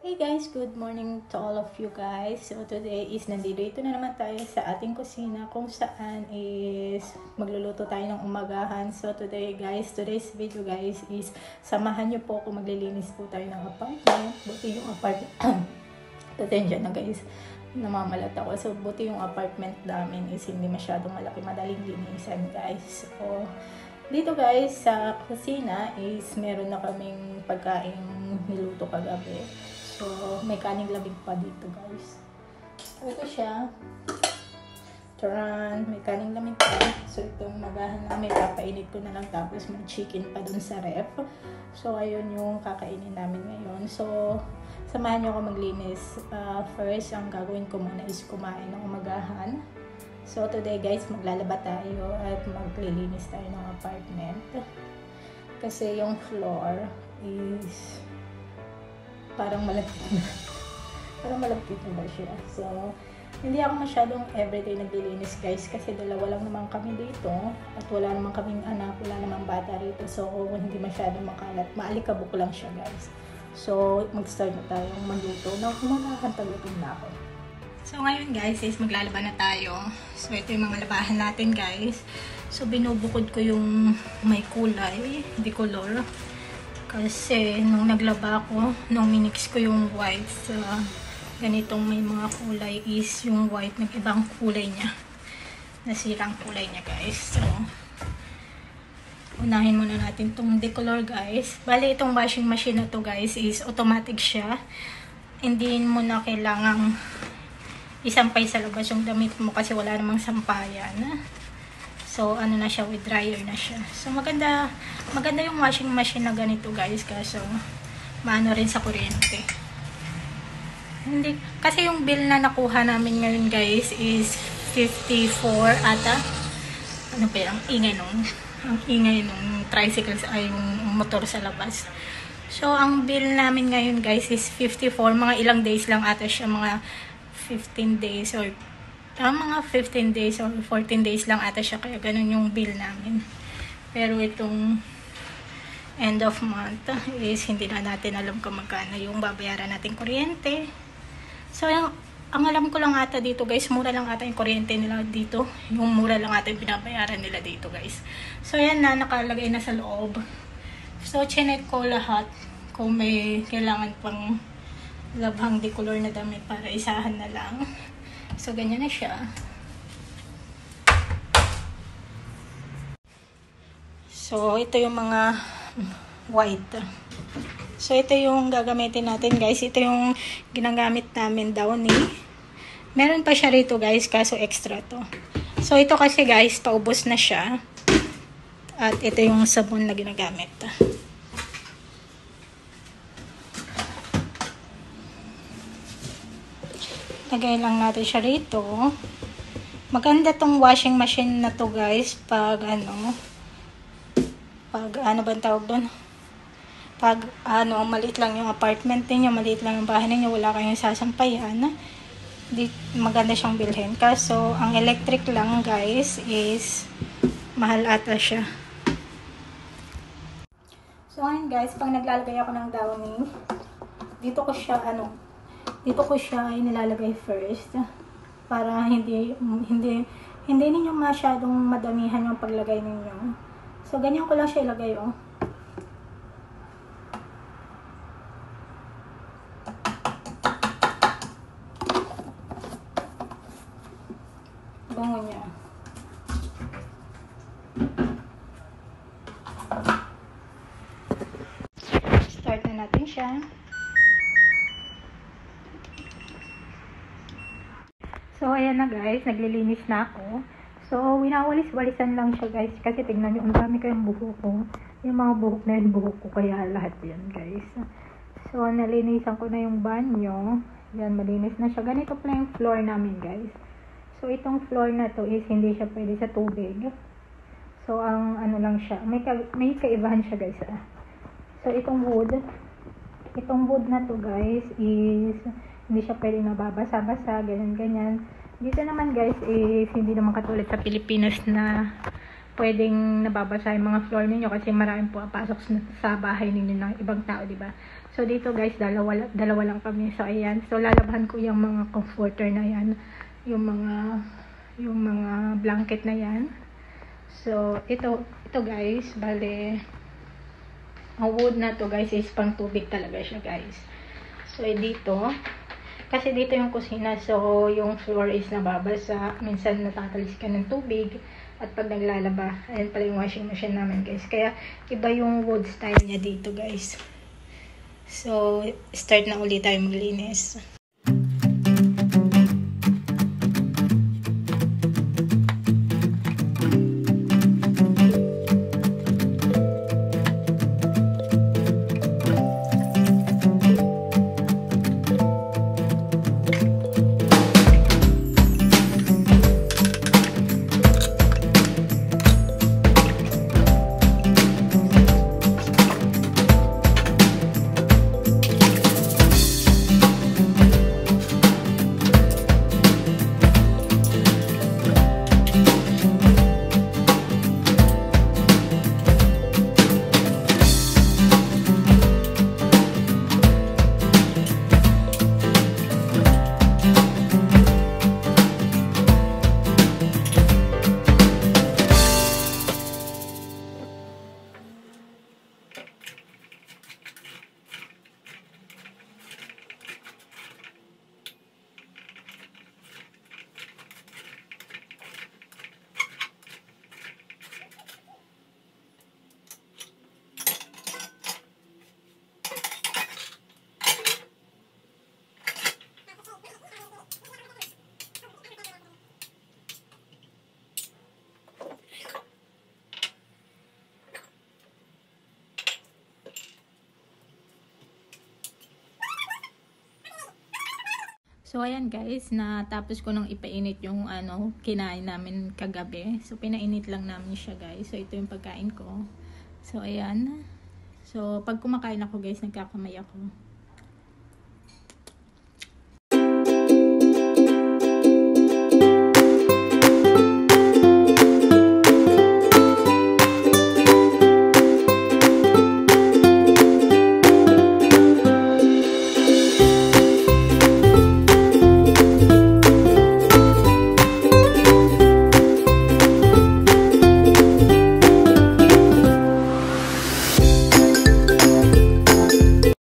Hey guys, good morning to all of you guys. So today is nandito na naman tayo sa ating kusina kung saan is magluluto tayo ng umagahan. So today guys, today's video guys is samahan niyo po kung maglilinis po tayo ng apartment. Buti yung apartment, attention na guys, namamalat ako. So buti yung apartment namin is hindi masyadong malaki, madaling linisan guys. So dito guys sa kusina is meron na kaming pagkain niluto kagabi. So, may kaning lamig pa dito, guys. So, ito siya. Taran, may kaning lamig pa. So, itong magahan namin, kapainit ko na lang. Tapos, may chicken pa dun sa ref. So, ayun yung kakainin namin ngayon. So, samahan nyo ako maglinis. First, ang gagawin ko muna is kumain ng umagahan. So, today, guys, maglalaba tayo at maglilinis tayo ng apartment. Kasi yung floor is parang malagkit na. Parang malagkit na ba siya. So, hindi ako masyadong everyday naglilinis guys kasi dalawa lang naman kami dito at wala naman kaming anak, wala namang bata rito. So, hindi masyadong makalat. Maalikabok lang siya guys. So, mag-start na tayong magluto. Kumakakantagutin na ako. So, ngayon guys is maglalaba na tayo. So, ito yung mga labahan natin guys. So, binubukod ko yung may kulay, di color. Kasi nung naglaba ko, nung minix ko yung white sa ganitong may mga kulay is yung white nag-ibang kulay niya. Nasirang kulay niya guys. So, unahin muna natin itong decolor guys. Bali itong washing machine na to guys is automatic siya. Hindi mo na kailangang isampay sa labas yung damit mo kasi wala namang sampayan. So, ano na siya, with dryer na siya. So, maganda yung washing machine na ganito guys. Kaso, maano rin sa kuryente. Hindi, kasi yung bill na nakuha namin ngayon guys is 54 ata. Ano pa yung ingay nung tricycles ay yung motor sa labas. So, ang bill namin ngayon guys is 54. Mga ilang days lang ata siya. Mga 15 days or mga 15 days or 14 days lang ata siya, kaya ganun yung bill namin. Pero itong end of month is hindi na natin alam kung magkano yung babayaran natin kuryente. So, ang alam ko lang ata dito guys, mura lang ata yung kuryente nila dito. Yung mura lang ata yung binabayaran nila dito guys. So, yan na, nakalagay na sa loob. So, chinek ko lahat kung may kailangan pang labhang decolor na damit para isahan na lang. So, ganyan na siya. So, ito yung mga white. So, ito yung gagamitin natin, guys. Ito yung ginagamit namin Downy. Meron pa siya rito, guys, kaso extra to. So, ito kasi, guys, paubos na siya. At ito yung sabon na ginagamit. Lagay lang natin siya rito. Maganda tong washing machine na to guys. Pag bang tawag doon? Pag maliit lang yung apartment niyo, maliit lang yung bahay niyo, wala kayong sasampayan. Maganda siyang bilhin. Kaso, ang electric lang guys is mahal ata siya. So, ngayon guys, pag naglalagay ako ng Downy, dito ko siya nilalagay first para hindi ninyo masyadong madamihan yung paglagay ninyo. So, ganyan ko lang siya ilagay, oh. Bango niya. Start na natin siya. So, ayan na guys, naglilinis na ako. So, winawalis-walisan lang siya guys, kasi tignan nyo, ang dami kayong buhok ko. Yung mga buhok na yun, buhok ko, kaya lahat yan guys. So, nalinisan ko na yung banyo. Yan, malinis na siya. Ganito pala yung floor namin guys. So, itong floor na to is hindi siya pwede sa tubig. So, ang ano lang siya, may kaibahan siya guys. So, itong wood na to guys is hindi siya pwede nababasa-basa, ganyan-ganyan. Dito naman guys is hindi naman katulad sa Pilipinas na pwedeng nababasa yung mga floor ninyo kasi maraming po pasok sa bahay ninyo ng ibang tao, di ba? So dito guys, dalawa lang kami. So ayan, so lalabahan ko yung mga comforter na yan, yung mga blanket na yan. So ito guys, bale ang wood na to guys is pang tubig talaga siya guys. So dito, kasi dito yung kusina, so yung floor is nababasa, minsan natatalis ka ng tubig. At pag naglalaba, ayan pala yung washing machine namin guys. Kaya iba yung wood style niya dito guys. So start na ulit tayo maglinis. So ayan guys, natapos ko nang ipainit yung kinain namin kagabi. So pinainit lang namin siya guys. So ito yung pagkain ko. So ayan. So pag kumakain ako guys, nagkakamay ako.